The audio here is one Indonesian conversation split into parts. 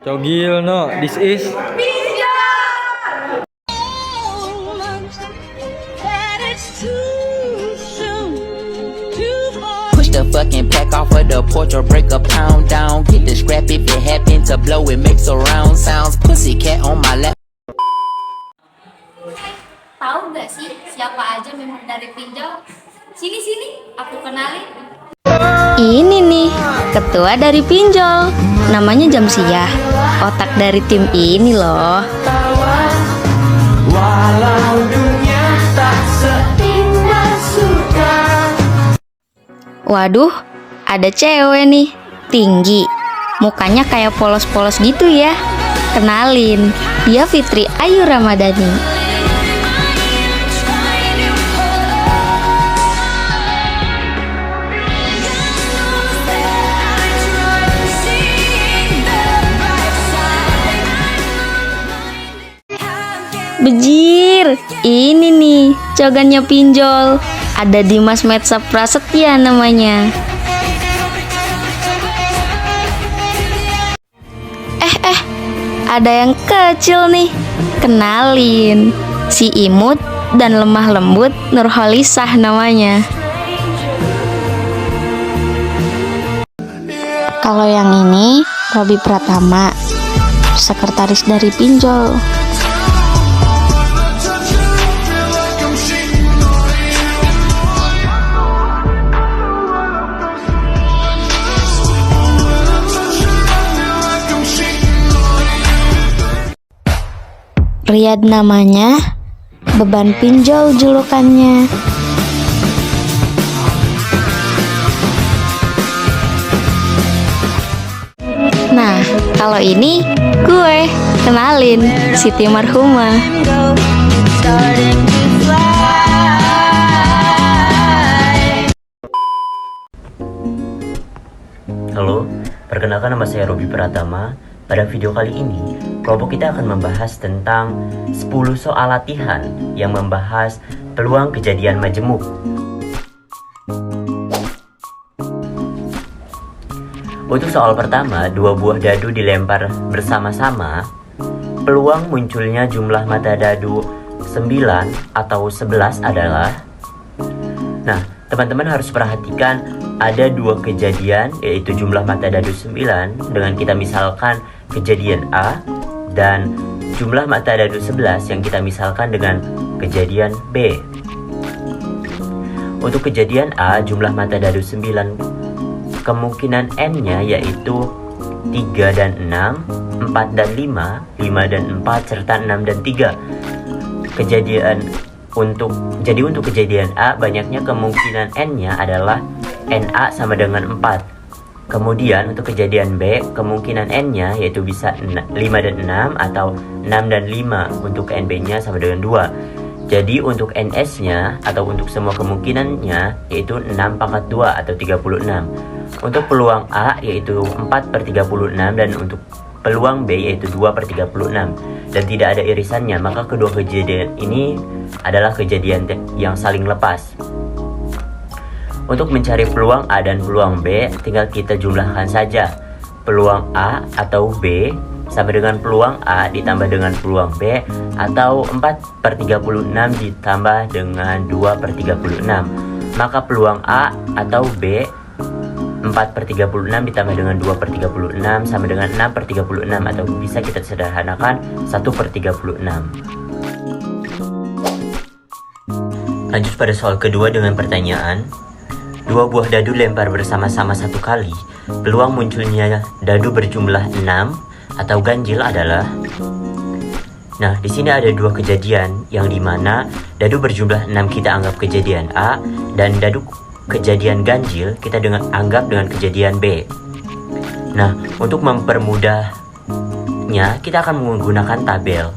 Cogil no, this is Push the fucking pack off of the porch or break a pound down. Get the scrap if it happen to blow, it makes a round sounds. Pussycat on my lap. Tahu nggak sih siapa aja member dari pinjol? Sini, aku kenalin. Ini nih, ketua dari pinjol. Namanya Jamsiah. Otak dari tim ini loh. Walau dunia tak seindah suka. Waduh, ada cewek nih, tinggi. Mukanya kayak polos-polos gitu ya. Kenalin, dia Fitri Ayu Ramadhani. Bejir, ini nih cogannya pinjol. Ada Dimas Metsa Prasetya namanya. Ada yang kecil nih. Kenalin, si imut dan lemah lembut Nurholisah namanya. Kalau yang ini Robi Pratama, sekretaris dari pinjol. Riyad namanya, beban pinjol julukannya. Nah, kalau ini gue, kenalin, Siti Marhumah. Halo, perkenalkan nama saya Robi Pratama. Pada video kali ini, kelompok kita akan membahas tentang 10 soal latihan yang membahas peluang kejadian majemuk. Untuk soal pertama, 2 buah dadu dilempar bersama-sama. Peluang munculnya jumlah mata dadu 9 atau 11 adalah... Nah, teman-teman harus perhatikan ada 2 kejadian, yaitu jumlah mata dadu 9 dengan kita misalkan kejadian A, dan jumlah mata dadu 11 yang kita misalkan dengan kejadian B. Untuk kejadian A, jumlah mata dadu 9 kemungkinan N-nya yaitu 3 dan 6, 4 dan 5, 5 dan 4, serta 6 dan 3. Jadi untuk kejadian A, banyaknya kemungkinan N-nya adalah NA sama dengan 4. Kemudian untuk kejadian B, kemungkinan N-nya yaitu bisa 5 dan 6 atau 6 dan 5. Untuk NB-nya sama dengan 2. Jadi untuk NS-nya atau untuk semua kemungkinannya yaitu 6 pangkat 2 atau 36. Untuk peluang A yaitu 4/36 dan untuk peluang B yaitu 2/36. Dan tidak ada irisannya, maka kedua kejadian ini adalah kejadian yang saling lepas. Untuk mencari peluang A dan peluang B, tinggal kita jumlahkan saja. Peluang A atau B sama dengan peluang A ditambah dengan peluang B, atau 4/36 ditambah dengan 2/36. Maka peluang A atau B 4/36 ditambah dengan 2/36 sama dengan 6/36, atau bisa kita sederhanakan 1/36. Lanjut pada soal kedua dengan pertanyaan, 2 buah dadu lempar bersama-sama 1 kali. Peluang munculnya dadu berjumlah 6 atau ganjil adalah... Nah, di sini ada 2 kejadian yang dimana dadu berjumlah 6 kita anggap kejadian A, dan dadu kejadian ganjil kita anggap dengan kejadian B. Nah, untuk mempermudahnya kita akan menggunakan tabel.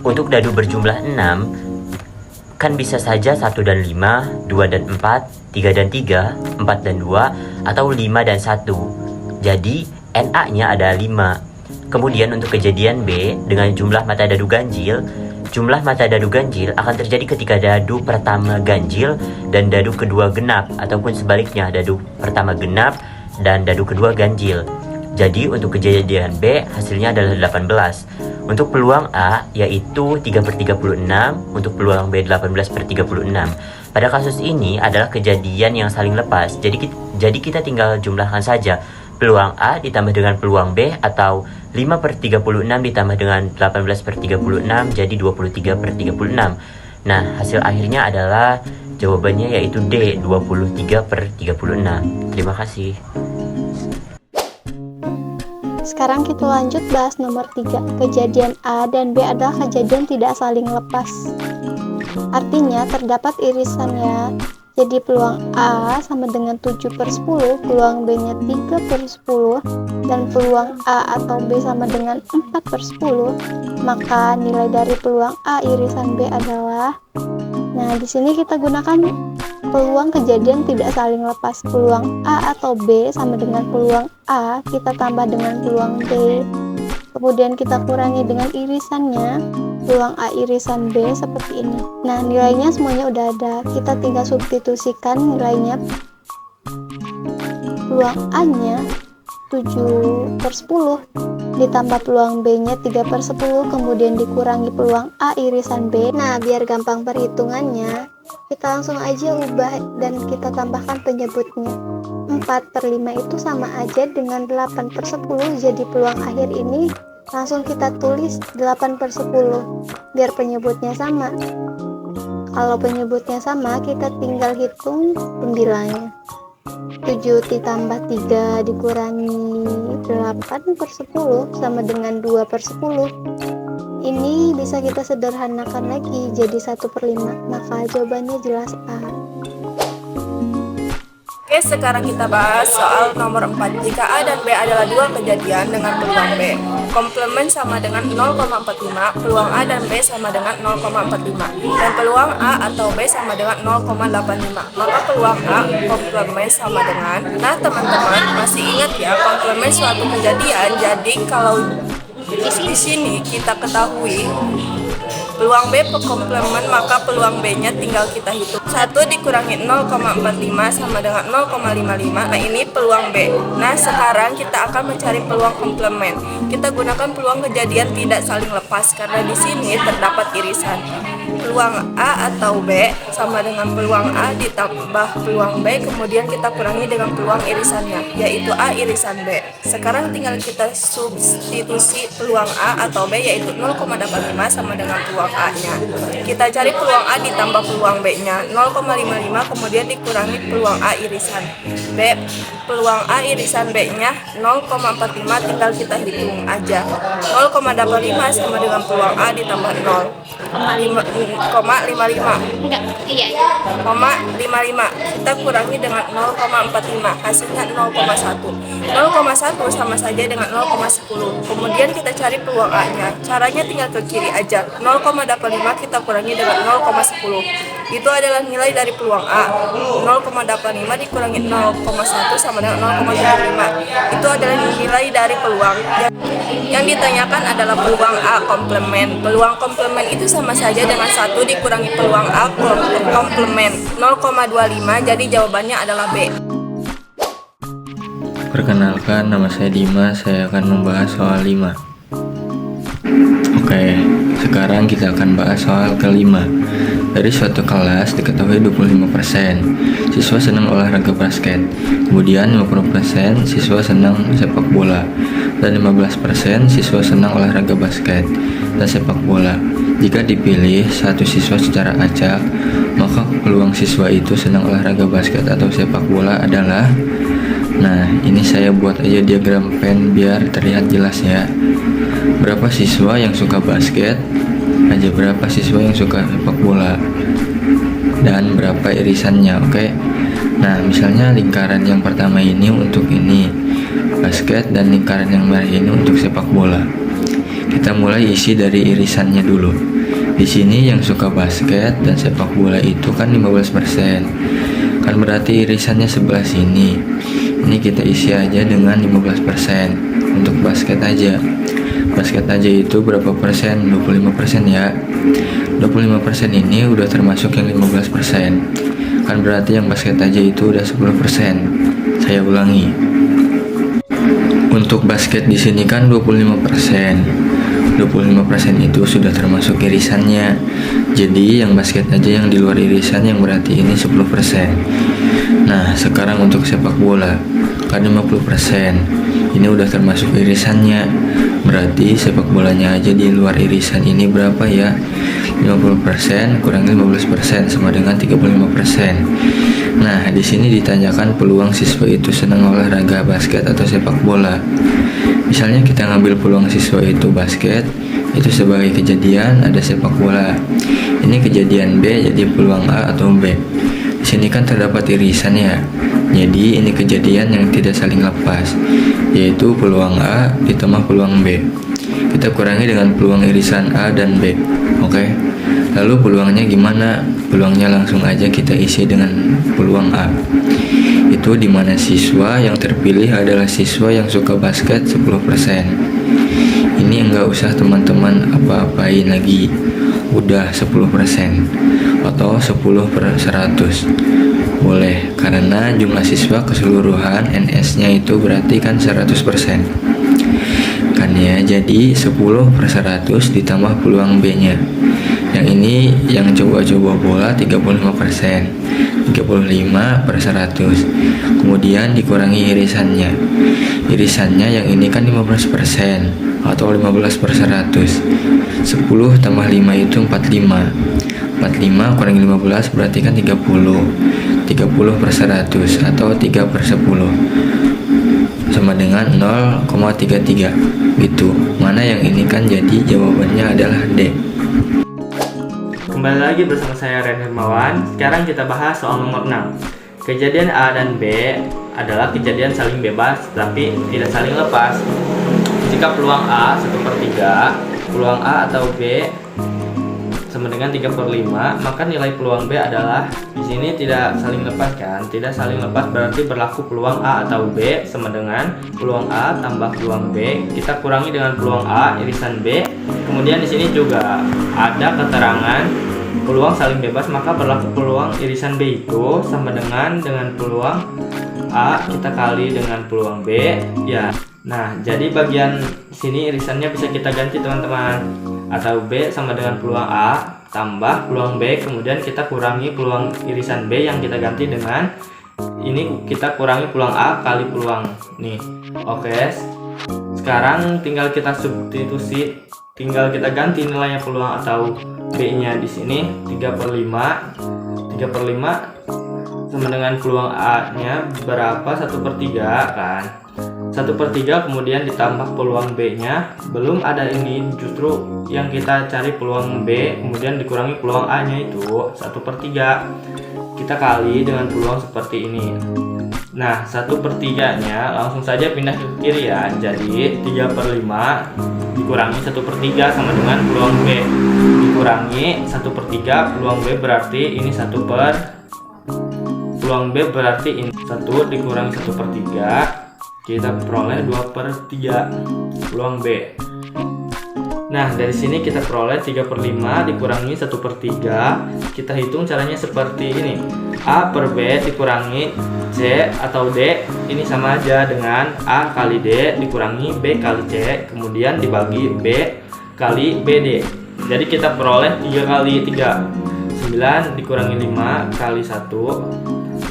Untuk dadu berjumlah 6 kan bisa saja 1 dan 5, 2 dan 4, 3 dan 3, 4 dan 2, atau 5 dan 1. Jadi NA-nya ada 5. Kemudian untuk kejadian B dengan jumlah mata dadu ganjil, jumlah mata dadu ganjil akan terjadi ketika dadu pertama ganjil dan dadu kedua genap, ataupun sebaliknya, dadu pertama genap dan dadu kedua ganjil. Jadi untuk kejadian B hasilnya adalah 18. Untuk peluang A yaitu 3/36, untuk peluang B 18/36. Pada kasus ini adalah kejadian yang saling lepas. Jadi kita tinggal jumlahkan saja peluang A ditambah dengan peluang B, atau 5/36 ditambah dengan 18/36 jadi 23/36. Nah, hasil akhirnya adalah jawabannya yaitu D, 23/36. Terima kasih. Sekarang kita lanjut bahas nomor 3. Kejadian A dan B adalah kejadian tidak saling lepas. Artinya terdapat irisannya. Jadi peluang A sama dengan 7/10, peluang B-nya 3/10, dan peluang A atau B sama dengan 4/10. Maka nilai dari peluang A irisan B adalah, nah di sini kita gunakan peluang kejadian tidak saling lepas. Peluang A atau B sama dengan peluang A, kita tambah dengan peluang B, kemudian kita kurangi dengan irisannya, peluang A irisan B seperti ini. Nah, nilainya semuanya udah ada, kita tinggal substitusikan nilainya. Peluang A-nya 7/10 ditambah peluang B-nya 3/10, kemudian dikurangi peluang A irisan B. Nah, biar gampang perhitungannya, kita langsung aja ubah dan kita tambahkan penyebutnya. 4/5 itu sama aja dengan 8/10, jadi peluang akhir ini langsung kita tulis 8/10 biar penyebutnya sama. Kalau penyebutnya sama, kita tinggal hitung pembilangnya. 7 ditambah 3 dikurangi 8/10 sama dengan 2/10. Ini bisa kita sederhanakan lagi jadi 1/5, maka jawabannya jelas A. Oke, sekarang kita bahas soal nomor 4. Jika A dan B adalah dua kejadian dengan peluang B, komplement sama dengan 0,45, peluang A dan B sama dengan 0,45, dan peluang A atau B sama dengan 0,85. Maka peluang A komplement sama dengan, nah teman-teman masih ingat ya komplement suatu kejadian. Jadi kalau di sini kita ketahui peluang B komplement, maka peluang B-nya tinggal kita hitung. 1 dikurangi 0,45 sama dengan 0,55. Nah, ini peluang B. Nah, sekarang kita akan mencari peluang komplement. Kita gunakan peluang kejadian tidak saling lepas karena di sini terdapat irisan. Peluang A atau B sama dengan peluang A ditambah peluang B, kemudian kita kurangi dengan peluang irisannya, yaitu A irisan B. Sekarang tinggal kita substitusi peluang A atau B, yaitu 0,85 sama dengan peluang A-nya. Kita cari peluang A ditambah peluang B-nya, 0,55, kemudian dikurangi peluang A irisan B. Peluang A irisan B-nya 0,45, tinggal kita hitung aja. 0,85 sama dengan peluang A ditambah 0,55. Enggak, iya. 0,55 kita kurangi dengan 0,45, hasilnya 0,1. 0,1 sama saja dengan 0,10. Kemudian kita cari peluang A-nya. Caranya tinggal ke kiri aja. 0,85 kita kurangi dengan 0,10. Itu adalah nilai dari peluang A. 0,85 dikurangi 0,1 sama dengan 0,75. Itu adalah nilai dari peluang. Yang ditanyakan adalah peluang A komplement. Peluang komplement itu sama saja dengan 1 dikurangi peluang A komplement 0,25, jadi jawabannya adalah B. Perkenalkan, nama saya Dimas. Saya akan membahas soal 5. Oke, sekarang kita akan bahas soal kelima. Dari suatu kelas diketahui 25% siswa senang olahraga basket, kemudian 50% siswa senang sepak bola, dan 15% siswa senang olahraga basket dan sepak bola. Jika dipilih satu siswa secara acak, maka peluang siswa itu senang olahraga basket atau sepak bola adalah, nah ini saya buat aja diagram pen biar terlihat jelas ya. Berapa siswa yang suka basket aja, berapa siswa yang suka sepak bola, dan berapa irisannya. Oke. Nah, misalnya lingkaran yang pertama ini untuk ini basket, dan lingkaran yang merah ini untuk sepak bola. Kita mulai isi dari irisannya dulu. Di sini yang suka basket dan sepak bola itu kan 15%. Kan berarti irisannya sebelah sini. Ini kita isi aja dengan 15% untuk basket aja. Basket aja itu berapa persen? 25% ya. 25% ini udah termasuk yang 15%. Kan berarti yang basket aja itu udah 10%. Saya ulangi. Untuk basket di sini kan 25%. 25% itu sudah termasuk irisannya. Jadi yang basket aja yang di luar irisan yang berarti ini 10%. Nah, sekarang untuk sepak bola kan 50%. Ini udah termasuk irisannya. Berarti sepak bolanya aja di luar irisan ini berapa ya? 50% kurang 15% sama dengan 35%. Nah, di sini ditanyakan peluang siswa itu senang olahraga basket atau sepak bola. Misalnya kita ngambil peluang siswa itu basket, itu sebagai kejadian ada sepak bola. Ini kejadian B, jadi peluang A atau B. Di sini kan terdapat irisan ya. Jadi ini kejadian yang tidak saling lepas, yaitu peluang A ditambah peluang B. Kita kurangi dengan peluang irisan A dan B. Oke. Lalu peluangnya gimana? Peluangnya langsung aja kita isi dengan peluang A. Itu dimana siswa yang terpilih adalah siswa yang suka basket 10%. Ini enggak usah teman-teman apa-apain lagi. Udah 10% atau 10/100. Boleh, karena jumlah siswa keseluruhan NS-nya itu berarti kan 100%. Kan ya, jadi 10/100 ditambah peluang B-nya. Yang ini yang coba-coba bola 35%, 35/100. Kemudian dikurangi irisannya. Irisannya yang ini kan 15% atau 15/100. 10 tambah 5 itu 45. 45 kurangi 15 berarti kan 30. 30/100 atau 3/10 sama dengan 0,33 gitu. Mana yang ini kan jadi jawabannya adalah D. Kembali lagi bersama saya Ren Hermawan. Sekarang kita bahas soal nomor 6. Kejadian A dan B adalah kejadian saling bebas tapi tidak saling lepas. Jika peluang A 1/3, peluang A atau B sama dengan 3/5, maka nilai peluang B adalah di sini tidak saling lepas kan? Tidak saling lepas berarti berlaku peluang A atau B sama dengan peluang A tambah peluang B. Kita kurangi dengan peluang A irisan B. Kemudian di sini juga ada keterangan peluang saling bebas, maka berlaku peluang irisan B itu sama dengan peluang A kita kali dengan peluang B ya. Nah, jadi bagian sini irisannya bisa kita ganti teman-teman. Atau B sama dengan peluang A tambah peluang B, kemudian kita kurangi peluang irisan B yang kita ganti dengan ini kita kurangi peluang A kali peluang nih. Oke. Sekarang tinggal kita substitusi, tinggal kita ganti nilainya peluang atau B-nya di sini 3/5. 3/5 sama dengan peluang A-nya berapa? 1/3 kan. 1/3 kemudian ditambah peluang B-nya, belum ada ini, justru yang kita cari peluang B kemudian dikurangi peluang A-nya itu 1/3. Kita kali dengan peluang seperti ini. Nah, 1/3-nya langsung saja pindah ke kiri ya. Jadi 3/5 dikurangi 1/3 sama dengan peluang B. Dikurangi 1/3 peluang B berarti ini peluang B berarti ini 1 dikurangi 1/3. Kita peroleh 2/3 peluang B. Nah, dari sini kita peroleh 3/5 dikurangi 1/3. Kita hitung caranya seperti ini. A per B dikurangi C atau D, ini sama aja dengan A kali D dikurangi B kali C, kemudian dibagi B kali BD. Jadi kita peroleh 3 kali 3. 9 dikurangi 5 kali 1.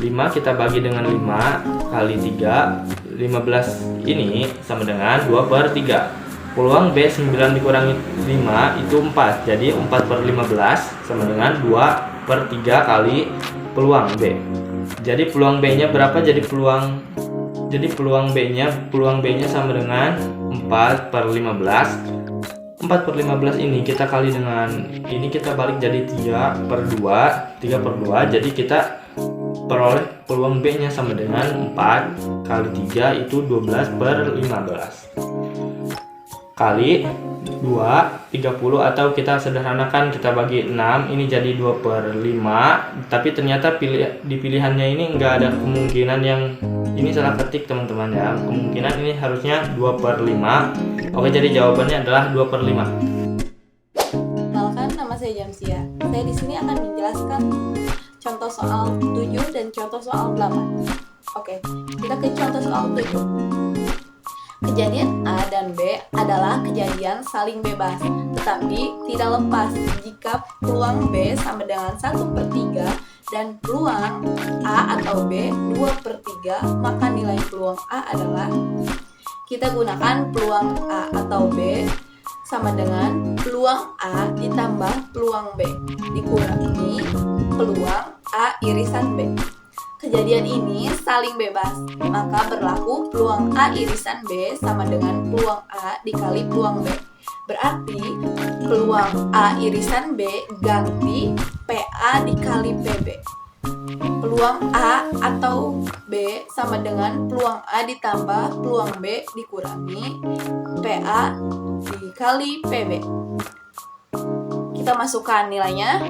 5 kita bagi dengan 5 kali 3. 15 ini sama dengan 2/3. Peluang B 9 dikurangi 5 itu 4. Jadi 4/15 sama dengan 2/3 kali peluang B. Jadi peluang B-nya berapa? Jadi peluang B-nya sama dengan 4/15. 4/15 ini kita kali dengan ini kita balik jadi 3/2. Jadi kita peroleh peluang B-nya sama dengan 4 kali 3 itu 12/15 kali 2 30, atau kita sederhanakan kita bagi 6 ini jadi 2/5. Tapi ternyata di pilihannya ini enggak ada kemungkinan yang ini salah ketik teman-teman ya. Kemungkinan ini harusnya 2/5. Oke, jadi jawabannya adalah 2/5. Kenalkan, nama saya Jamsia. Saya di sini akan menjelaskan contoh soal 7 dan contoh soal 8. Oke, kita ke contoh soal 7. Kejadian A dan B adalah kejadian saling bebas, tetapi tidak lepas jika peluang B sama dengan 1/3 dan peluang A atau B 2/3, maka nilai peluang A adalah, kita gunakan peluang A atau B sama dengan peluang A ditambah peluang B dikurangi peluang A irisan B. Kejadian ini saling bebas, maka berlaku peluang A irisan B sama dengan peluang A dikali peluang B. Berarti peluang A irisan B ganti PA dikali PB. Peluang A atau B sama dengan peluang A ditambah peluang B dikurangi PA dikali PB. Kita masukkan nilainya.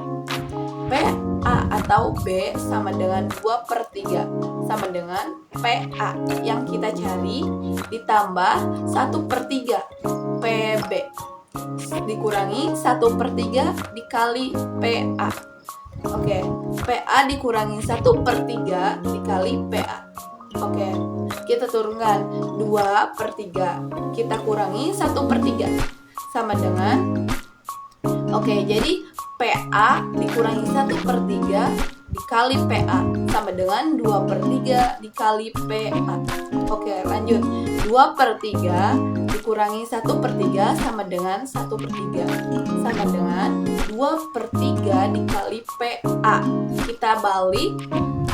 PA atau B sama dengan 2/3 sama dengan PA yang kita cari ditambah 1/3 PB dikurangi 1/3 dikali PA. Oke, PA dikurangi 1/3 dikali PA. Oke, kita turunkan 2/3, kita kurangi 1/3 sama dengan, oke, jadi PA dikurangi 1/3 dikali PA sama dengan 2/3 dikali PA. Oke, lanjut. 2/3 dikurangi 1/3 sama dengan 1/3 sama dengan 2/3 dikali PA. Kita balik,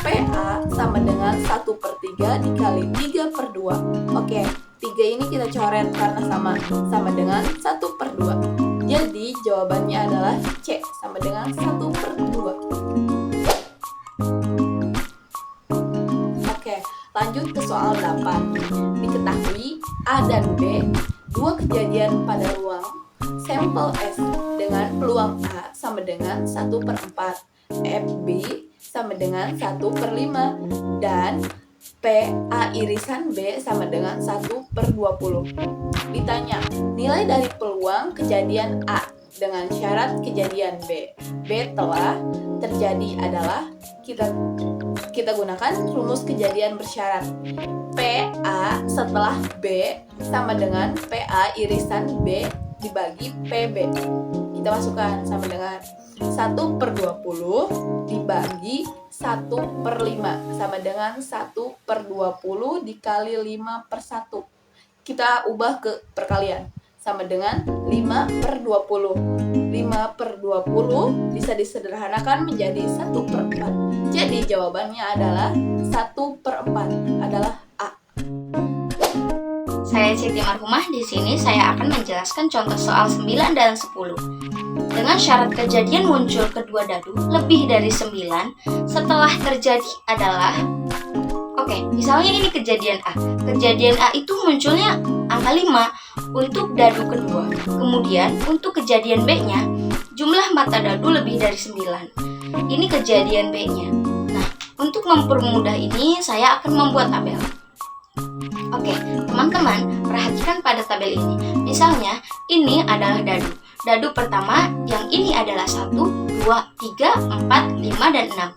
PA sama dengan 1/3 dikali 3/2. Oke, 3 ini kita coret karena sama dengan 1/2. Jadi jawabannya adalah C sama dengan 1/2. Oke, lanjut ke soal 8. Diketahui A dan B dua kejadian pada ruang sampel S dengan peluang A sama dengan 1/4, FB sama dengan 1/5, dan PA irisan B sama dengan 1/20. Ditanya, nilai dari peluang kejadian A dengan syarat kejadian B. B telah terjadi adalah, kita gunakan rumus kejadian bersyarat. PA setelah B sama dengan PA irisan B dibagi PB. Kita masukkan sama dengan 1/20 dibagi 1/5 sama dengan 1/20 dikali 5/1. Kita ubah ke perkalian sama dengan 5/20. 5/20 bisa disederhanakan menjadi 1/4. Jadi jawabannya adalah 1/4 adalah A. Saya Siti Marhumah. Di sini saya akan menjelaskan contoh soal 9 dan 10. Dengan syarat kejadian muncul kedua dadu lebih dari 9 setelah terjadi adalah, misalnya ini kejadian A. Kejadian A itu munculnya angka 5 untuk dadu kedua. Kemudian untuk kejadian B-nya, jumlah mata dadu lebih dari 9. Ini kejadian B-nya. Nah, untuk mempermudah ini saya akan membuat tabel. Oke, teman-teman, perhatikan pada tabel ini. Misalnya, ini adalah dadu. Dadu pertama, yang ini adalah 1, 2, 3, 4, 5, dan 6.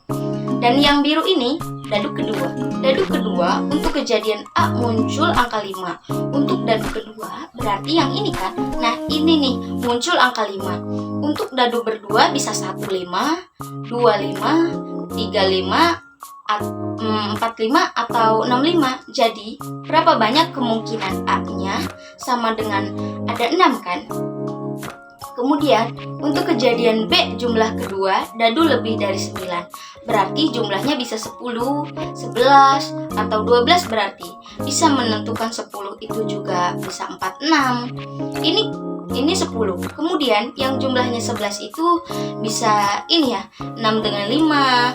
Dan yang biru ini, dadu kedua. Dadu kedua, untuk kejadian A muncul angka 5. Untuk dadu kedua, berarti yang ini kan? Nah, ini nih, muncul angka 5. Untuk dadu berdua bisa 1,5, 2,5, 3,5, 4,5 atau 6,5. Jadi, berapa banyak kemungkinan A-nya sama dengan ada 6 kan? Kemudian, untuk kejadian B jumlah kedua, dadu lebih dari 9. Berarti jumlahnya bisa 10, 11, atau 12 berarti. Bisa menentukan 10 itu juga bisa 4, 6. Ini 10. Kemudian yang jumlahnya 11 itu bisa ini ya, 6 dengan 5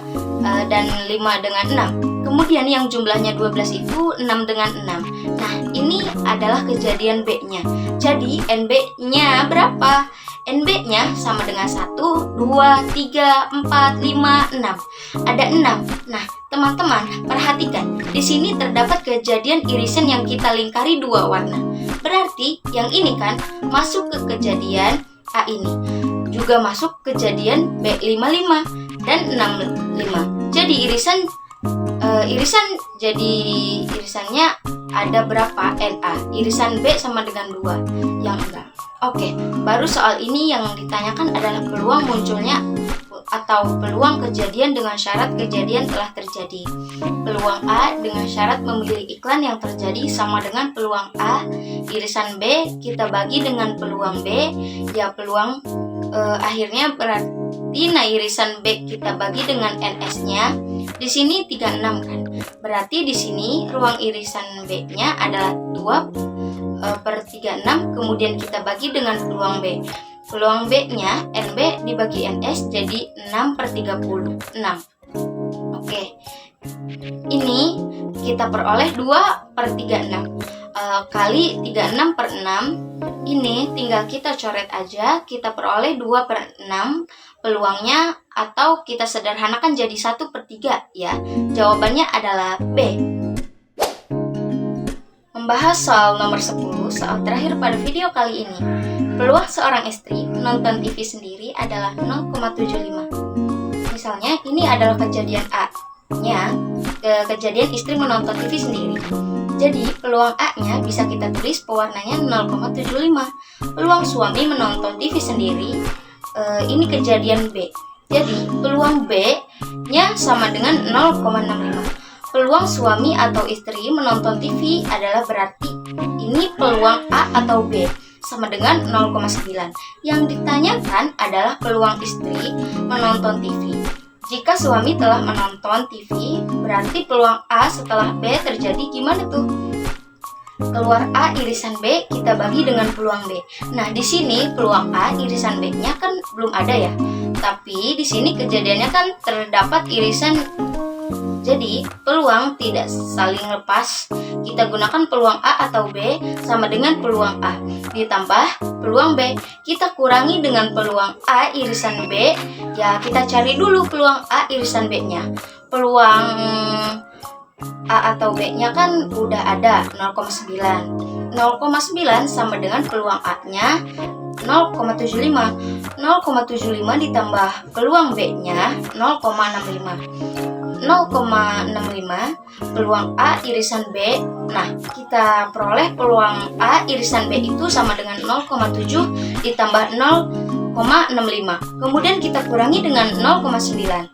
dan 5 dengan 6. Kemudian yang jumlahnya 12 itu 6 dengan 6. Nah, ini adalah kejadian B-nya. Jadi NB-nya berapa? NB-nya sama dengan 1, 2, 3, 4, 5, 6. Ada 6. Nah, teman-teman, perhatikan. Di sini terdapat kejadian irisan yang kita lingkari 2 warna. Berarti yang ini kan masuk ke kejadian A ini. Juga masuk kejadian B 55 dan 65. Jadi irisan irisan, jadi irisannya ada berapa? NA. Irisan B sama dengan 2. Yang enggak. Oke, baru soal ini yang ditanyakan adalah peluang munculnya atau peluang kejadian dengan syarat kejadian telah terjadi. Peluang A dengan syarat memilih iklan yang terjadi sama dengan peluang A. Irisan B kita bagi dengan peluang B, ya peluang akhirnya berarti /irisan B kita bagi dengan NS-nya. Di sini 36 kan. Berarti di sini ruang irisan B-nya adalah 2/36, kemudian kita bagi dengan peluang B. Peluang B-nya NB dibagi NS jadi 6/36. Oke. Ini kita peroleh 2/36 kali 36/6. Ini tinggal kita coret aja, kita peroleh 2/6 peluangnya, atau kita sederhanakan jadi 1/3 ya. Jawabannya adalah B. Membahas soal nomor 10, soal terakhir pada video kali ini. Peluang seorang istri menonton TV sendiri adalah 0,75. Misalnya ini adalah kejadian A-nya, kejadian istri menonton TV sendiri. Jadi peluang A-nya bisa kita tulis pewarnanya 0,75. Peluang suami menonton TV sendiri, ini kejadian B. Jadi peluang B-nya sama dengan 0,65. Peluang suami atau istri menonton TV adalah berarti ini peluang A atau B sama dengan 0,9. Yang ditanyakan adalah peluang istri menonton TV. Jika suami telah menonton TV, berarti peluang A setelah B terjadi gimana tuh? Keluar A irisan B kita bagi dengan peluang B. Nah, di sini peluang A irisan B-nya kan belum ada ya. Tapi di sini kejadiannya kan terdapat irisan. Jadi, peluang tidak saling lepas. Kita gunakan peluang A atau B sama dengan peluang A ditambah peluang B. Kita kurangi dengan peluang A irisan B. Ya, kita cari dulu peluang A irisan B-nya. Peluang A atau B-nya kan udah ada 0,9. 0,9 sama dengan peluang A-nya 0,75. 0,75 ditambah peluang B-nya 0,65. 0,65 peluang A irisan B. Nah, kita peroleh peluang A irisan B itu sama dengan 0,7 ditambah 0,65. Kemudian kita kurangi dengan 0,9.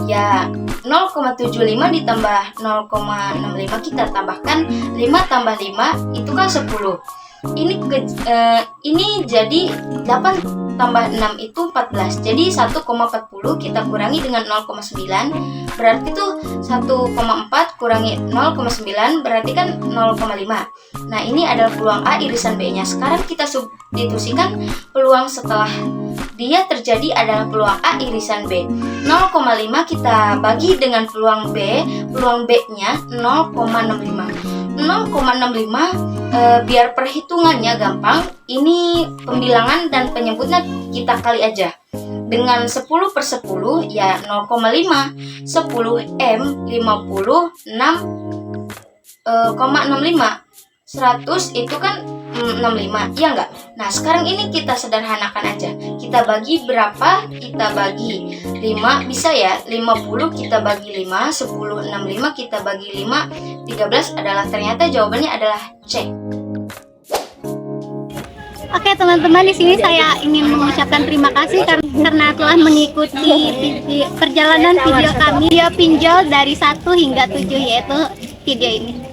Ya, 0,75 ditambah 0,65 kita tambahkan 5 tambah 5 itu kan 10. Ini jadi 8 tambah 6 itu 14. Jadi 1,40 kita kurangi dengan 0,9 berarti tuh 1,4 kurangi 0,9 berarti kan 0,5. Nah, ini adalah peluang A irisan B-nya. Sekarang kita substitusikan peluang setelah dia terjadi adalah peluang A irisan B. 0,5 kita bagi dengan peluang B. Peluang B-nya 0,65. 0,65 biar perhitungannya gampang, ini pembilangan dan penyebutnya kita kali aja. Dengan 10/10 ya 0,5. 10M 50 6,65. 100 itu kan 65, iya enggak? Nah, sekarang ini kita sederhanakan aja. Kita bagi berapa? Kita bagi 5, bisa ya? 50 kita bagi 5, 10, 65 kita bagi 5, 13 adalah ternyata jawabannya adalah C. Oke teman-teman, di sini saya ingin mengucapkan terima kasih karena telah mengikuti perjalanan video kami, video pinjol dari 1 hingga 7, yaitu video ini.